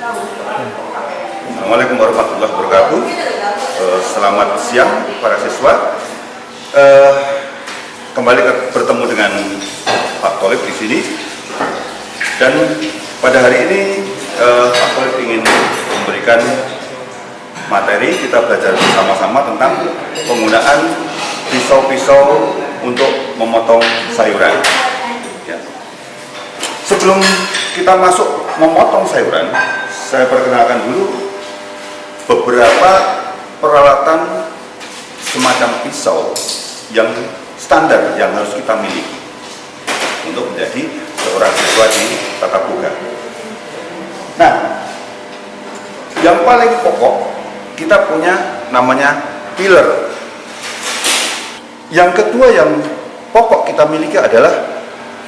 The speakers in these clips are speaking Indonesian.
Assalamualaikum warahmatullahi wabarakatuh. Selamat siang para siswa. Kembali bertemu dengan Pak Tholib di sini. Dan pada hari ini Pak Tholib ingin memberikan materi, kita belajar bersama-sama tentang penggunaan pisau-pisau untuk memotong sayuran. Ya. Sebelum kita masuk memotong sayuran, saya perkenalkan dulu beberapa peralatan semacam pisau yang standar yang harus kita miliki untuk menjadi seorang siswa di tatap muka. Nah, yang paling pokok kita punya namanya peeler. Yang kedua yang pokok kita miliki adalah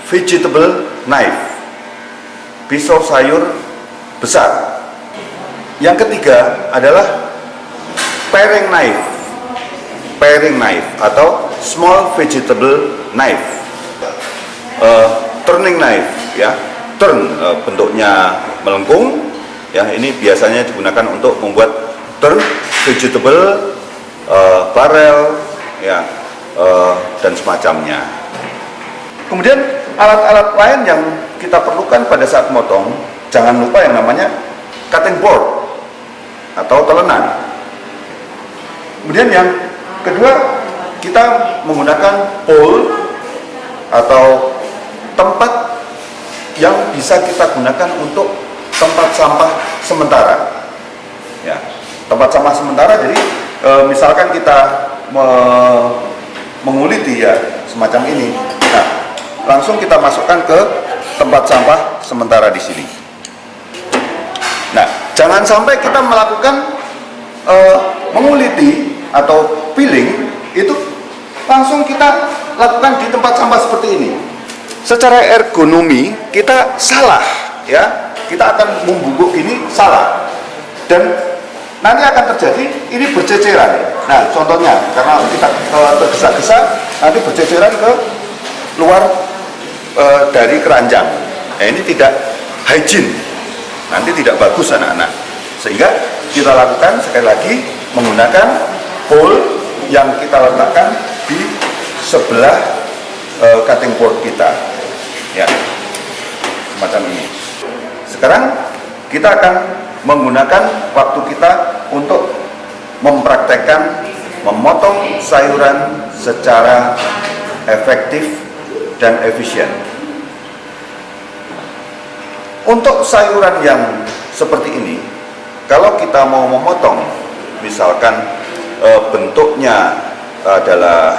vegetable knife, pisau sayur besar. Yang ketiga adalah paring knife atau small vegetable knife, turning knife, ya, bentuknya melengkung, ya, ini biasanya digunakan untuk membuat turn vegetable, barrel, ya, dan semacamnya. Kemudian alat-alat lain yang kita perlukan pada saat memotong, jangan lupa yang namanya cutting board atau telenan. Kemudian yang kedua, kita menggunakan pole atau tempat yang bisa kita gunakan untuk tempat sampah sementara. Ya, tempat sampah sementara. Jadi misalkan kita menguliti, ya, semacam ini. Nah, langsung kita masukkan ke tempat sampah sementara di sini. Nah, jangan sampai kita melakukan menguliti atau peeling itu langsung kita lakukan di tempat sampah seperti ini. Secara ergonomi kita salah, ya. Kita akan membungkuk ini salah. Dan nanti akan terjadi ini berceceran. Nah, contohnya karena kita tergesa-gesa nanti berceceran ke luar dari keranjang. Nah, ini tidak hygiene. Nanti tidak bagus anak-anak. Sehingga kita lakukan sekali lagi menggunakan pole yang kita letakkan di sebelah cutting board kita. Ya. Semacam ini. Sekarang kita akan menggunakan waktu kita untuk mempraktekkan memotong sayuran secara efektif dan efisien. Untuk sayuran yang seperti ini, kalau kita mau memotong, misalkan bentuknya adalah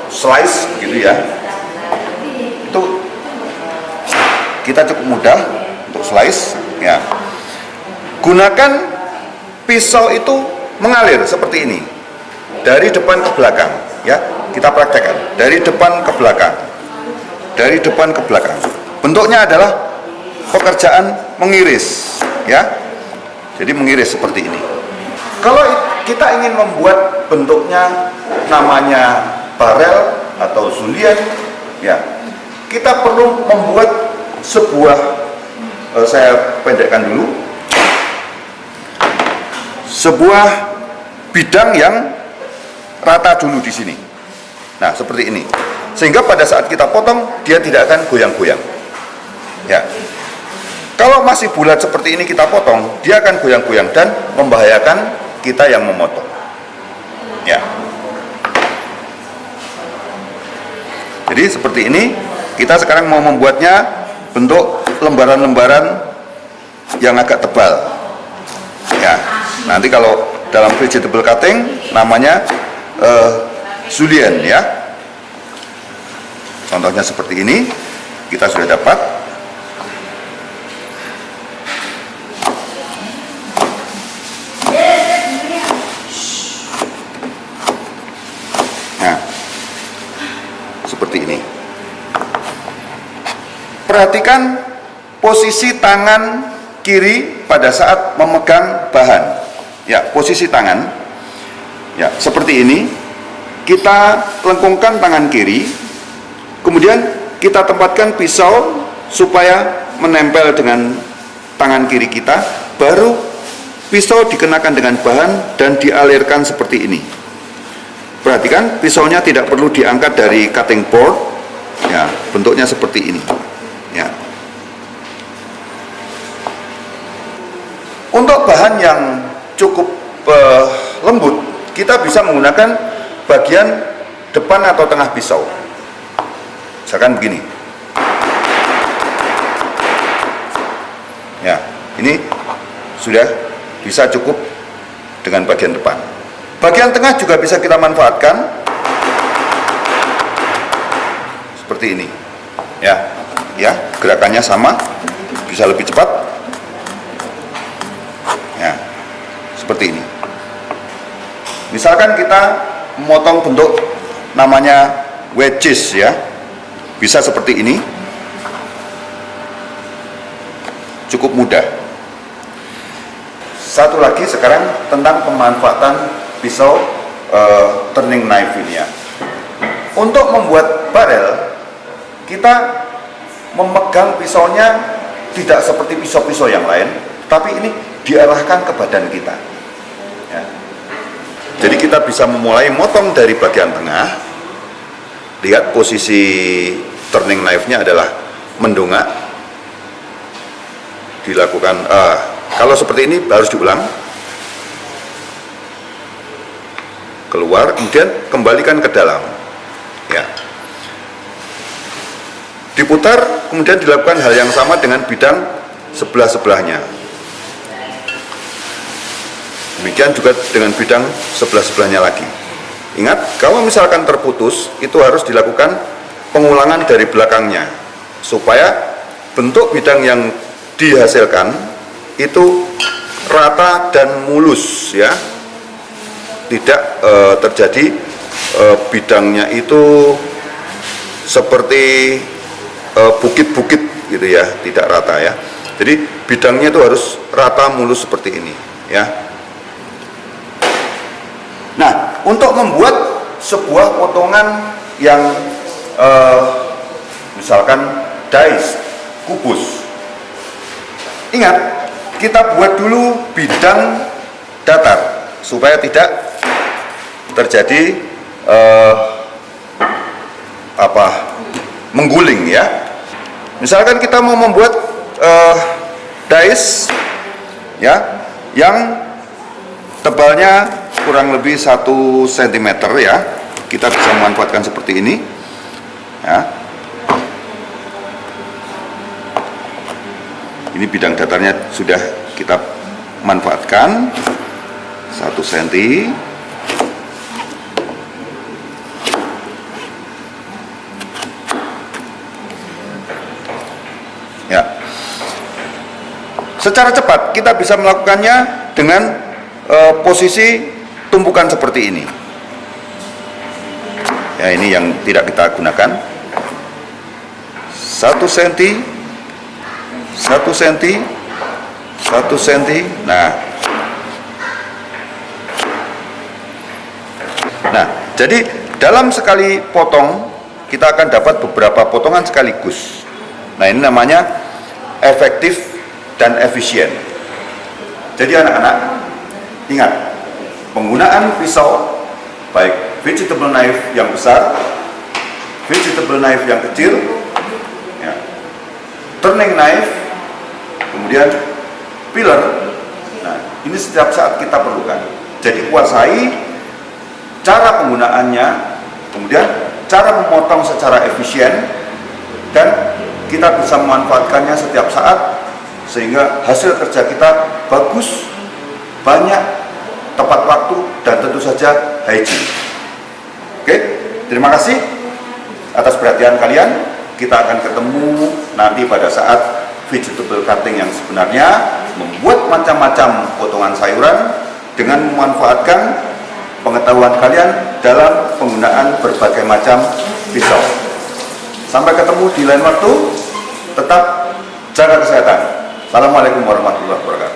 slice gitu, ya, itu kita cukup mudah untuk slice, ya. Gunakan pisau itu mengalir seperti ini dari depan ke belakang, ya. Kita praktekkan dari depan ke belakang, dari depan ke belakang. Bentuknya adalah pekerjaan mengiris, ya. Jadi mengiris seperti ini. Kalau kita ingin membuat bentuknya namanya barrel atau julienne, ya, kita perlu membuat sebuah, saya pendekkan dulu, sebuah bidang yang rata dulu di sini. Nah, seperti ini. Sehingga pada saat kita potong, dia tidak akan goyang-goyang. Ya. Kalau masih bulat seperti ini kita potong, dia akan goyang-goyang dan membahayakan kita yang memotong. Ya. Jadi seperti ini, kita sekarang mau membuatnya bentuk lembaran-lembaran yang agak tebal. Ya. Nanti kalau dalam vegetable cutting namanya julienne, ya. Contohnya seperti ini, kita sudah dapat. Nah, seperti ini. Perhatikan posisi tangan kiri pada saat memegang bahan. Ya, posisi tangan. Ya, seperti ini. Kita lengkungkan tangan kiri. Kemudian kita tempatkan pisau supaya menempel dengan tangan kiri kita, baru pisau dikenakan dengan bahan dan dialirkan seperti ini. Perhatikan, pisaunya tidak perlu diangkat dari cutting board, ya, bentuknya seperti ini, ya. Untuk bahan yang cukup lembut, kita bisa menggunakan bagian depan atau tengah pisau. Misalkan begini. Ya, ini sudah bisa cukup dengan bagian depan. Bagian tengah juga bisa kita manfaatkan seperti ini. Ya, gerakannya sama, bisa lebih cepat. Ya, seperti ini. Misalkan kita memotong bentuk namanya wedges, ya, bisa seperti ini. Cukup mudah. Satu lagi sekarang tentang pemanfaatan pisau turning knife ini, ya. Untuk membuat barel, kita memegang pisaunya tidak seperti pisau-pisau yang lain, tapi ini diarahkan ke badan kita, ya. Jadi kita bisa memulai motong dari bagian tengah. Lihat posisi turning knife-nya adalah mendongak. Dilakukan, kalau seperti ini harus diulang, keluar, kemudian kembalikan ke dalam, ya, diputar, kemudian dilakukan hal yang sama dengan bidang sebelah-sebelahnya. Demikian juga dengan bidang sebelah-sebelahnya lagi. Ingat, kalau misalkan terputus, itu harus dilakukan pengulangan dari belakangnya, supaya bentuk bidang yang dihasilkan itu rata dan mulus, ya, tidak terjadi bidangnya itu seperti bukit-bukit gitu, ya, tidak rata, ya. Jadi bidangnya itu harus rata mulus seperti ini, ya. Nah, untuk membuat sebuah potongan yang misalkan dice, kubus, ingat, kita buat dulu bidang datar supaya tidak terjadi mengguling, ya. Misalkan kita mau membuat dice, ya, yang tebalnya kurang lebih 1 cm, ya, kita bisa memanfaatkan seperti ini, ya. Ini bidang datarnya sudah kita manfaatkan 1 cm. Ya. Secara cepat kita bisa melakukannya dengan posisi tumpukan seperti ini. Ya, ini yang tidak kita gunakan. 1 cm, 1 cm, 1 cm. Nah, jadi dalam sekali potong kita akan dapat beberapa potongan sekaligus. Nah, ini namanya efektif dan efisien. Jadi anak-anak, ingat, penggunaan pisau, baik vegetable knife yang besar, vegetable knife yang kecil, ya, turning knife, kemudian pillar. Nah, ini setiap saat kita perlukan. Jadi kuasai cara penggunaannya, kemudian cara memotong secara efisien, dan kita bisa memanfaatkannya setiap saat sehingga hasil kerja kita bagus, banyak, tepat waktu, dan tentu saja hygiene. Oke, terima kasih atas perhatian kalian. Kita akan ketemu nanti pada saat vegetable cutting yang sebenarnya, membuat macam-macam potongan sayuran dengan memanfaatkan pengetahuan kalian dalam penggunaan berbagai macam pisau. Sampai ketemu di lain waktu, tetap jaga kesehatan. Assalamualaikum warahmatullahi wabarakatuh.